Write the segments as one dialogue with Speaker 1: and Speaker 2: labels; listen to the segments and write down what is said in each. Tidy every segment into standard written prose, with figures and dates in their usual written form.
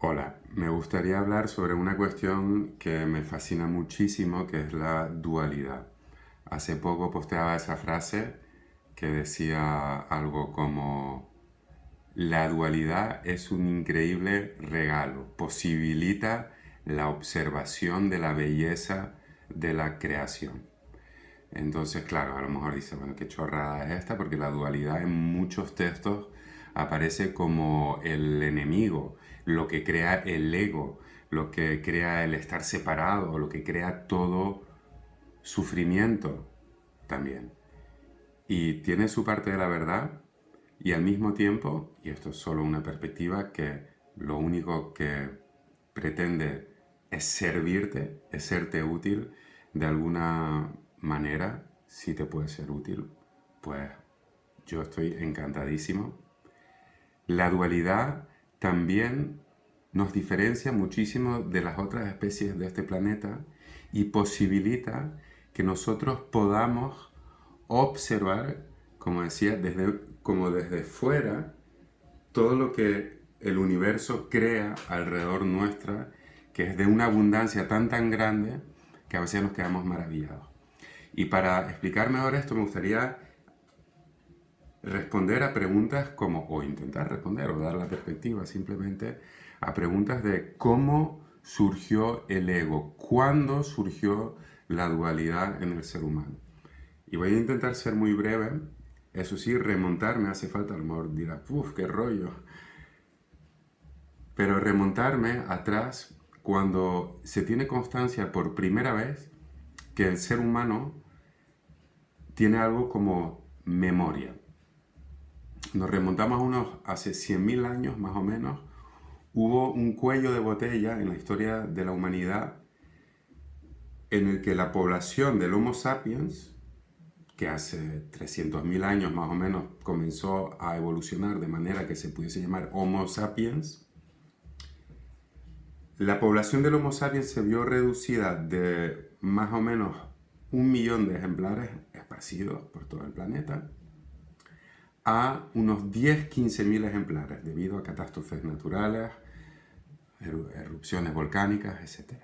Speaker 1: Hola, me gustaría hablar sobre una cuestión que me fascina muchísimo, que es la dualidad. Hace poco posteaba esa frase que decía algo como: la dualidad es un increíble regalo, posibilita la observación de la belleza de la creación. Entonces, claro, a lo mejor dice, bueno, qué chorrada es esta, porque la dualidad en muchos textos aparece como el enemigo, lo que crea el ego, lo que crea el estar separado, lo que crea todo sufrimiento también. Y tiene su parte de la verdad y al mismo tiempo, y esto es solo una perspectiva, que lo único que pretende es servirte, es serte útil de alguna manera. Si te puede ser útil, pues yo estoy encantadísimo. La dualidad también nos diferencia muchísimo de las otras especies de este planeta y posibilita que nosotros podamos observar, como decía, como desde fuera, todo lo que el universo crea alrededor nuestra, que es de una abundancia tan grande que a veces nos quedamos maravillados. Y para explicar mejor esto me gustaría responder a preguntas como, o intentar responder o dar la perspectiva simplemente a preguntas de cómo surgió el ego, cuándo surgió la dualidad en el ser humano. Y voy a intentar ser muy breve, eso sí, remontarme hace falta, a lo mejor dirás, uff, qué rollo, pero remontarme atrás cuando se tiene constancia por primera vez que el ser humano tiene algo como memoria. Nos remontamos a unos hace 100.000 años más o menos. Hubo un cuello de botella en la historia de la humanidad en el que la población del Homo sapiens, que hace 300.000 años más o menos comenzó a evolucionar de manera que se pudiese llamar Homo sapiens, la población del Homo sapiens se vio reducida de más o menos 1 millón de ejemplares esparcidos por todo el planeta a unos 10-15.000 ejemplares debido a catástrofes naturales, erupciones volcánicas, etc.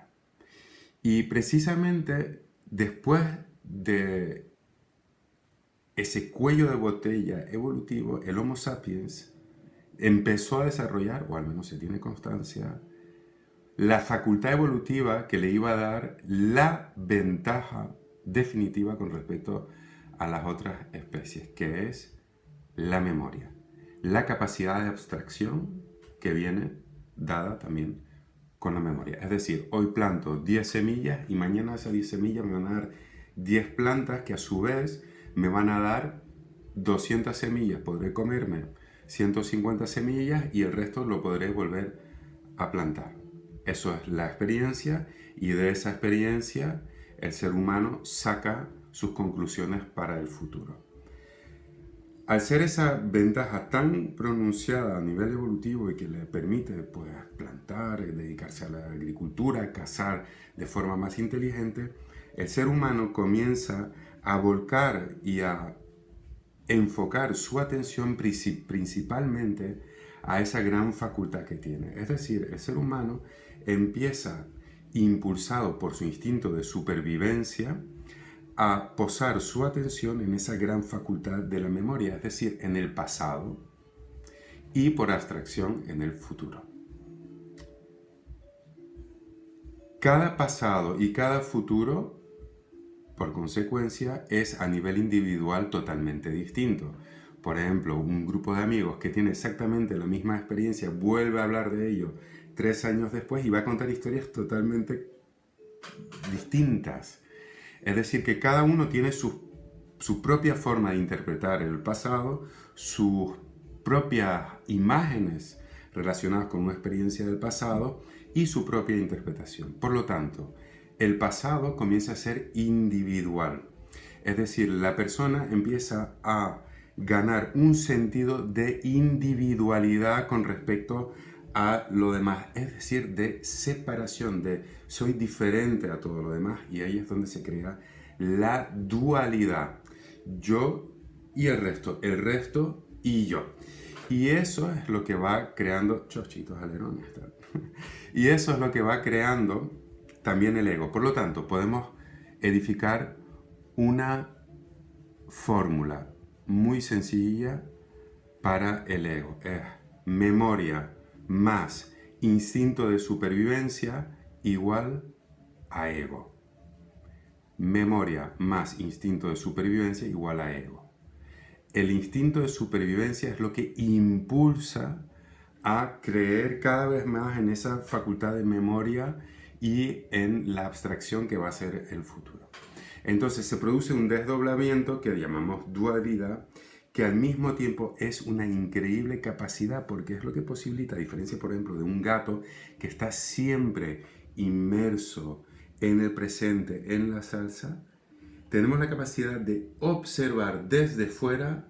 Speaker 1: Y precisamente después de ese cuello de botella evolutivo, el Homo sapiens empezó a desarrollar, o al menos se tiene constancia, la facultad evolutiva que le iba a dar la ventaja definitiva con respecto a las otras especies, que es la memoria, la capacidad de abstracción que viene dada también con la memoria. Es decir, hoy planto 10 semillas y mañana esas 10 semillas me van a dar 10 plantas que a su vez me van a dar 200 semillas. Podré comerme 150 semillas y el resto lo podré volver a plantar. Eso es la experiencia y de esa experiencia el ser humano saca sus conclusiones para el futuro. Al ser esa ventaja tan pronunciada a nivel evolutivo y que le permite pues, plantar, dedicarse a la agricultura, cazar de forma más inteligente, el ser humano comienza a volcar y a enfocar su atención principalmente a esa gran facultad que tiene. Es decir, el ser humano empieza, impulsado por su instinto de supervivencia, a posar su atención en esa gran facultad de la memoria, es decir, en el pasado y por abstracción en el futuro. Cada pasado y cada futuro, por consecuencia, es a nivel individual totalmente distinto. Por ejemplo, un grupo de amigos que tiene exactamente la misma experiencia vuelve a hablar de ello 3 años después y va a contar historias totalmente distintas. Es decir, que cada uno tiene su propia forma de interpretar el pasado, sus propias imágenes relacionadas con una experiencia del pasado y su propia interpretación. Por lo tanto, el pasado comienza a ser individual. Es decir, la persona empieza a ganar un sentido de individualidad con respecto a lo demás, es decir, de separación, de soy diferente a todo lo demás, y ahí es donde se crea la dualidad, yo y el resto y yo. Y eso es lo que va creando, chochitos alerones, y eso es lo que va creando también el ego. Por lo tanto, podemos edificar una fórmula muy sencilla para el ego. Es memoria más instinto de supervivencia igual a ego. Memoria más instinto de supervivencia igual a ego. El instinto de supervivencia es lo que impulsa a creer cada vez más en esa facultad de memoria y en la abstracción que va a ser el futuro. Entonces se produce un desdoblamiento que llamamos dualidad, que al mismo tiempo es una increíble capacidad porque es lo que posibilita, a diferencia por ejemplo de un gato que está siempre inmerso en el presente, en la salsa, tenemos la capacidad de observar desde fuera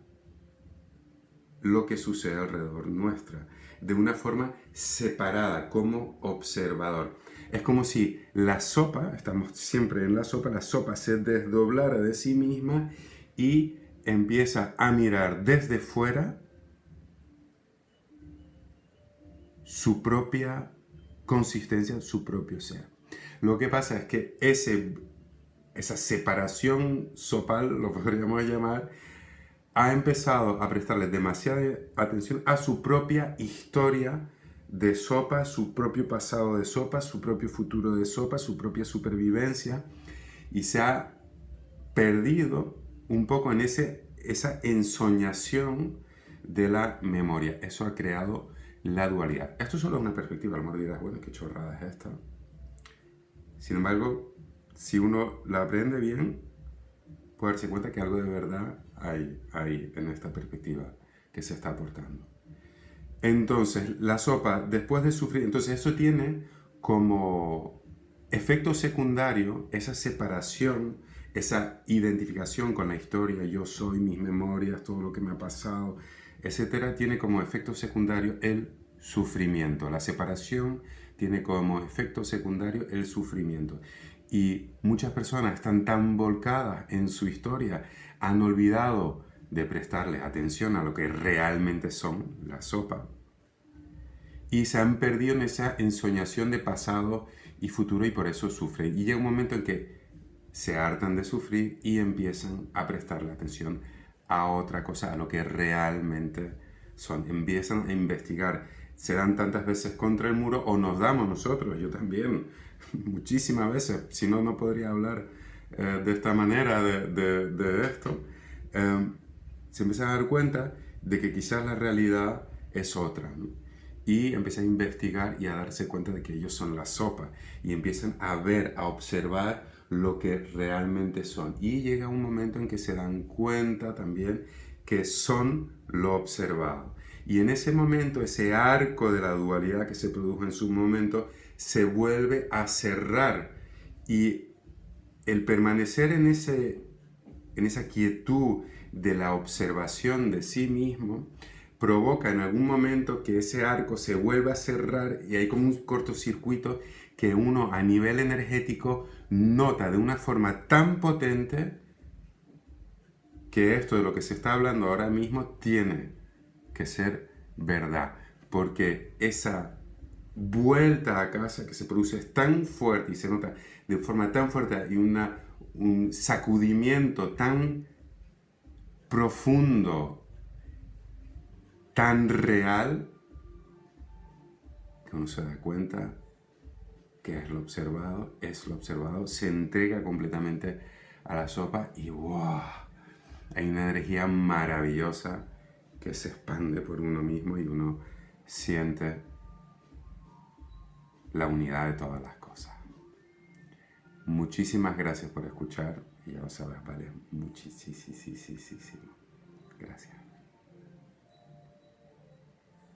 Speaker 1: lo que sucede alrededor nuestra, de una forma separada, como observador. Es como si la sopa, estamos siempre en la sopa se desdoblara de sí misma y empieza a mirar desde fuera su propia consistencia, su propio ser. Lo que pasa es que esa separación sopal, lo podríamos llamar, ha empezado a prestarle demasiada atención a su propia historia de sopa, su propio pasado de sopa, su propio futuro de sopa, su propia supervivencia, y se ha perdido un poco en esa ensoñación de la memoria. Eso ha creado la dualidad. Esto solo es una perspectiva, a lo mejor dirás, bueno, qué chorrada es esta. Sin embargo, si uno la aprende bien, puede darse cuenta que algo de verdad hay en esta perspectiva que se está aportando. Entonces, la sopa, después de sufrir, entonces eso tiene como efecto secundario esa separación, esa identificación con la historia, yo soy, mis memorias, todo lo que me ha pasado, etcétera, tiene como efecto secundario el sufrimiento. La separación tiene como efecto secundario el sufrimiento. Y muchas personas están tan volcadas en su historia, han olvidado de prestarle atención a lo que realmente son, la sopa, y se han perdido en esa ensoñación de pasado y futuro y por eso sufren. Y llega un momento en que se hartan de sufrir y empiezan a prestarle atención a otra cosa, a lo que realmente son. Empiezan a investigar. Se dan tantas veces contra el muro o nos damos nosotros, yo también, muchísimas veces, si no, no podría hablar de esta manera de esto. Se empiezan a dar cuenta de que quizás la realidad es otra, ¿no? Y empiezan a investigar y a darse cuenta de que ellos son la sopa y empiezan a ver, a observar lo que realmente son. Y llega un momento en que se dan cuenta también que son lo observado. Y en ese momento, ese arco de la dualidad que se produjo en su momento, se vuelve a cerrar. Y el permanecer en esa quietud de la observación de sí mismo, provoca en algún momento que ese arco se vuelva a cerrar y hay como un cortocircuito que uno a nivel energético nota de una forma tan potente que esto de lo que se está hablando ahora mismo tiene que ser verdad, porque esa vuelta a casa que se produce es tan fuerte y se nota de forma tan fuerte y un sacudimiento tan profundo, tan real, que uno se da cuenta que es lo observado, se entrega completamente a la sopa y ¡wow! Hay una energía maravillosa que se expande por uno mismo y uno siente la unidad de todas las cosas. Muchísimas gracias por escuchar y ya lo sabes, vale muchísimo. Gracias.